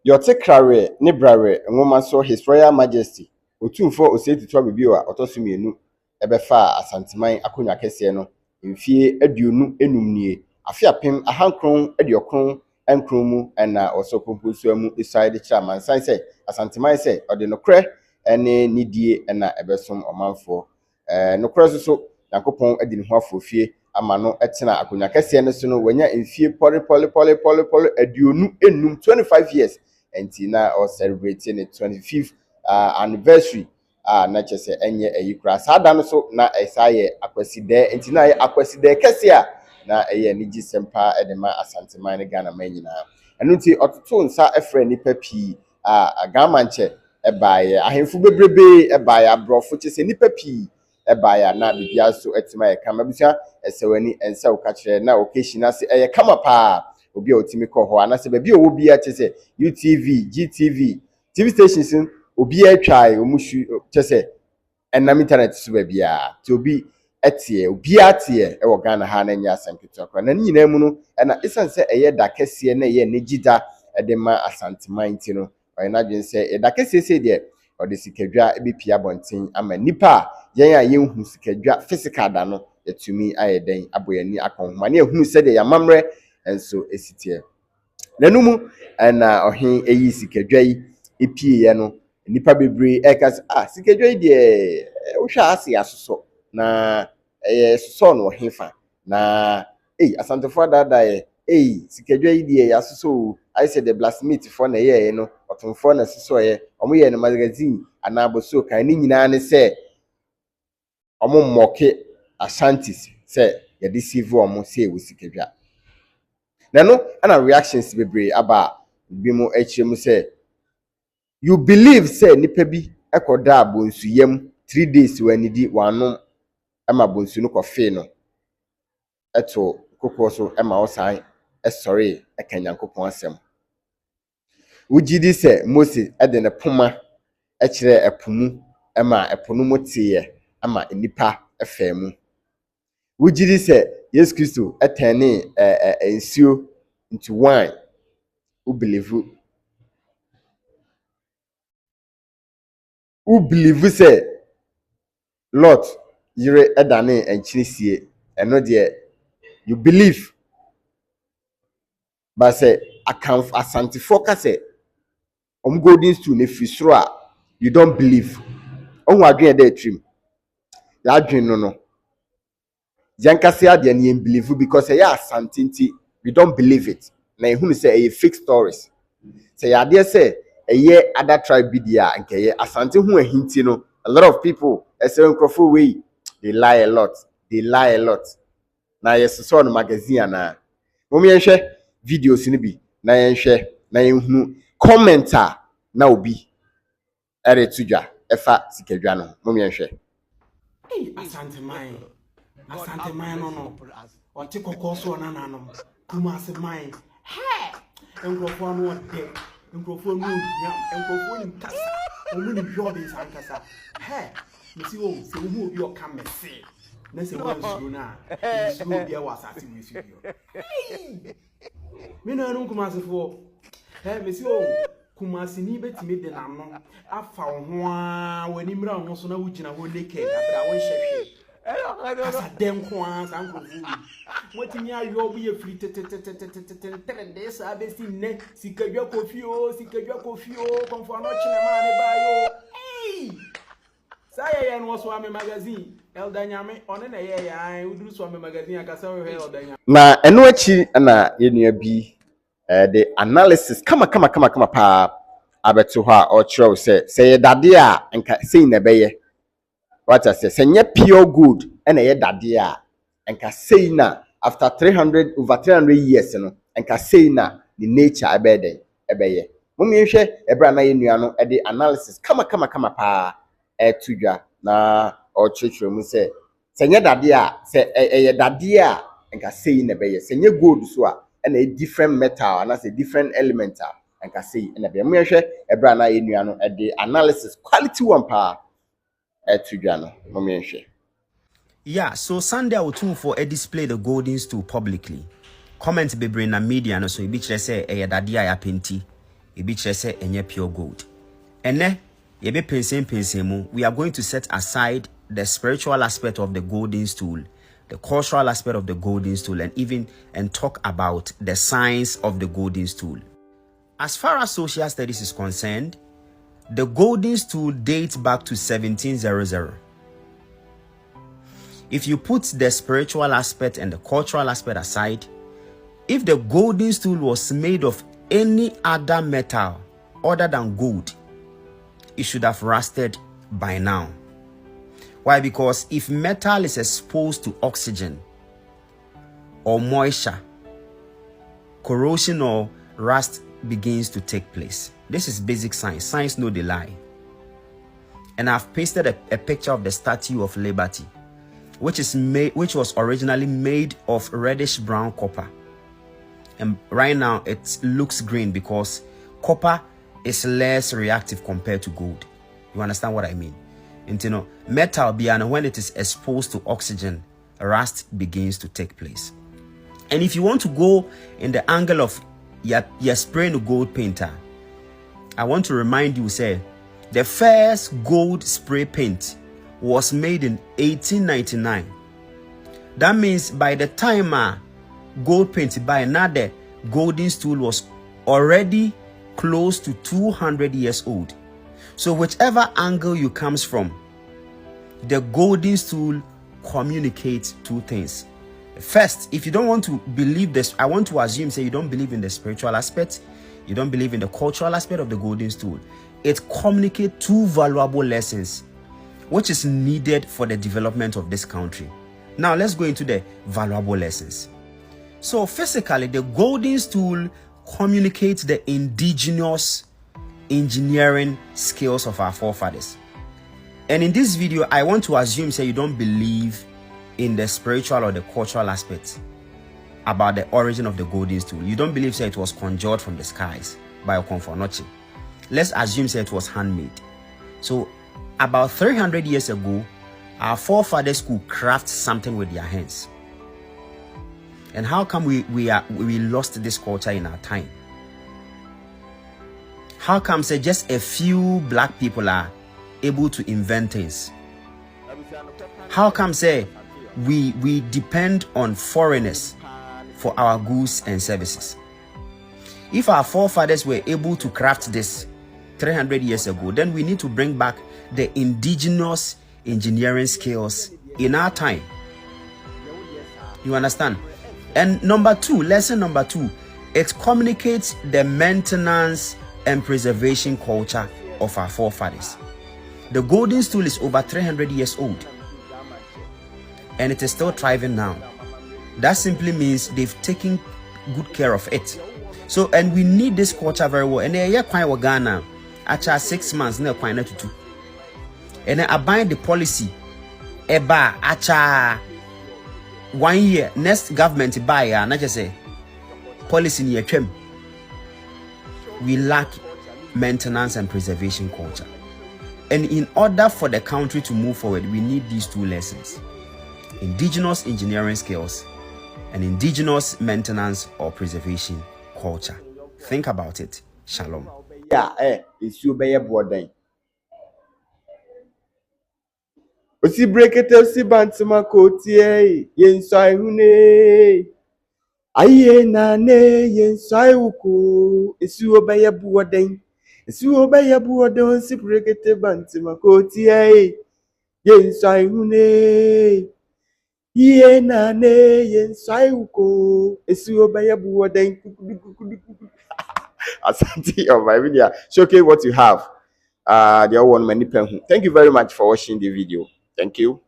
Yote krare ne brare ngoma so His Royal Majesty OTUMFOURS osetitua BOBIE a otosumienu ebefa asanteman akonwa kese no mfie aduonu enum nie afiapem ahankron aduokron enkron mu na osopomposu mu iside chairman say asanteman say ode nokre ene nidie na ebesom omanfo nokre so yakopon adi ne ho afofie ama no etena akonwa kese no so no wanya mfie poli aduonu enum 25 years and now or celebrating the 25th anniversary na chese enye ayikra sada no so na esaye AKWASIDDE and na AKWASIDDE kese na eye ni gisempa edema asanteman ne Ghana man nyina enu nti ototo nsa efre nipa pi agamanche ebaye ahemfu bebrebe ebaye abrofo chese nipa pi ebaye na bibia so etima ye kama bisa esewani ensa ukachire na occasion ase eye kama pa obi a otimi ko ho anase ba bi owo bia chese UTV GTV TV stations obi atwai omushu chese enam internet so ba bia ti obi etie obi atie e wo Ghana ha na nya asempeto akwa na nyina mu no na isanse eye da kese na eye negida edema asanteman ti no oye na dwen se e da kese se de ode sikadwa ebepia bonten ama nipa yen a yenhu sikadwa physical da no etumi ayeden aboyani akonhoma na ehunu se de yamamre enso esitie nanumu na ohen eyi sikadwa yi epie ye no nipa bebre ekas sikadwa yi de wo hwa ase asoso na soso no hefa na asantefo dada ye sikadwa yi de yasoso I said the blasphemy for na ye no otumfo na soso ye omo ye no magazine anaboso kan ni nyina ne se omo moke Asante se ye deceive omo se we sikadwa na no ana reactions bebre aba bi mo echirem se you believe say nipa bi ekoda abonsu yam 3 days wanidi wanom ama bonsu no kofe no eto kokoso ema osan sorry ekanyankopon asem wujidi se Moses ede ne poma ekire epomu ema epono motiye ama nipa efemu wujidi se Yesu Kristo etene ensio into wine who believe say Lord yire edane enchirisie eno de you believe but say account asante focus say Golden Stool ne fisro a you don't believe onwa adwen dey trim ya adwen no yankase ade ne believe because say ya asante nti we don't believe it na ehunu say a fake stories say ya dey say eye other tribe bidia nke ye asante hu ahinti no a lot of people say nkrofo we they lie a lot na yes so no magazine na mo yenhwe videos ni bi na yenhwe na yenhu commenter na obi ere tudwa efa sikadwa no mo yenhwe asanteman no oti kokoso na nanom Kumasi man enkrofo no de enkrofo no enkrofo ni kasa omu ni biobe sankasa mesi wo se wo obi o ka mesi na se wo nsuo na nsuo bia wasase wo nsuo me na no Kumasi fo mesi wo Kumasi ni betime de nano afa wo ho a wani mra ho so na wugina ho naked abra won hwehwe asa dem ko an sankrofo motimi ayo obi e free tete sa be si ne sikadwa kofi o konfo no chine ma ne ba yo say ye no so ame magazine elda nyame one na ye ya uduru so ame magazine akasa we elda nyame na eno achi na yenua bi the analysis kama pa abeto ho a o kire say ye dade a enka sei na beye what I say nye pure gold and ye dade a enka sei na after over 300 years no enka sei na the nature ebeye mum yenhwe ebra na yenua no e the analysis kama pa tudwa na o church mu say nye dade a say ye dade a enka sei na beye nye gold so a and a different metal and as a different element enka sei na beye mum yenhwe ebra na yenua no e the analysis quality one pa Yeah, so Sunday OTUMFOURS display the Golden Stool publicly. Comment be bring na media no so you be say dade ya penti. ebi chere say enye pure gold. Ene yebe pensem mu, we are going to set aside the spiritual aspect of the golden stool, the cultural aspect of the golden stool, and talk about the science of the golden stool. As far as social studies is concerned, the golden stool dates back to 1700. If you put the spiritual aspect and the cultural aspect aside, if the golden stool was made of any other metal other than gold, it should have rusted by now. Why? Because if metal is exposed to oxygen or moisture, corrosion or rust begins to take place. This is basic science. Science no dey lie. And I've pasted a picture of the Statue of Liberty, which was originally made of reddish brown copper. And right now it looks green because copper is less reactive compared to gold. You understand what I mean? And you know, metal beyond, when it is exposed to oxygen, rust begins to take place. And if you want to go in the angle of you're spraying a gold painter, I want to remind you, say, the first gold spray paint was made in 1899. That means by the time gold paint by another golden stool was already close to 200 years old. So whichever angle you comes from, the golden stool communicates two things. First, if you don't want to believe this, I want to assume, say, you don't believe in the spiritual aspect, you don't believe in the cultural aspect of the golden stool. It communicates two valuable lessons which is needed for the development of this country. Now let's go into the valuable lessons. So physically, the golden stool communicates the indigenous engineering skills of our forefathers. And in this video, I want to assume, say, you don't believe in the spiritual or the cultural aspect about the origin of the golden stool. You don't believe, say, it was conjured from the skies by Okomfonochi. Let's assume, say, it was handmade. So about 300 years ago, our forefathers could craft something with their hands. And how come we lost this culture in our time? How come, say, just a few black people are able to invent things? How come, say, we depend on foreigners for our goods and services? If our forefathers were able to craft this 300 years ago, then we need to bring back the indigenous engineering skills in our time. You understand? And lesson number two, it communicates the maintenance and preservation culture of our forefathers. The golden stool is over 300 years old and it is still thriving now. That simply means they've taken good care of it. So, and we need this culture very well. And yeah, quite Ghana, actually 6 months, no quite not to. And I bind the policy, eba actually 1 year. Next government buy not just say policy near chem. We lack maintenance and preservation culture. And in order for the country to move forward, we need these two lessons: indigenous engineering skills and indigenous maintenance or preservation culture. Think about it. Shalom. Yeah, it's you be a boarding. Osi brekete osi bantima kotie yensai hune aye na ne yensai uko esi obeye boarding. Esi obeye boarding osi brekete bantima kotie yensai hune ye na ne yensai uko esi obeye boarding. Asante on my video. Showcase what you have. The one many. Thank you very much for watching the video. Thank you.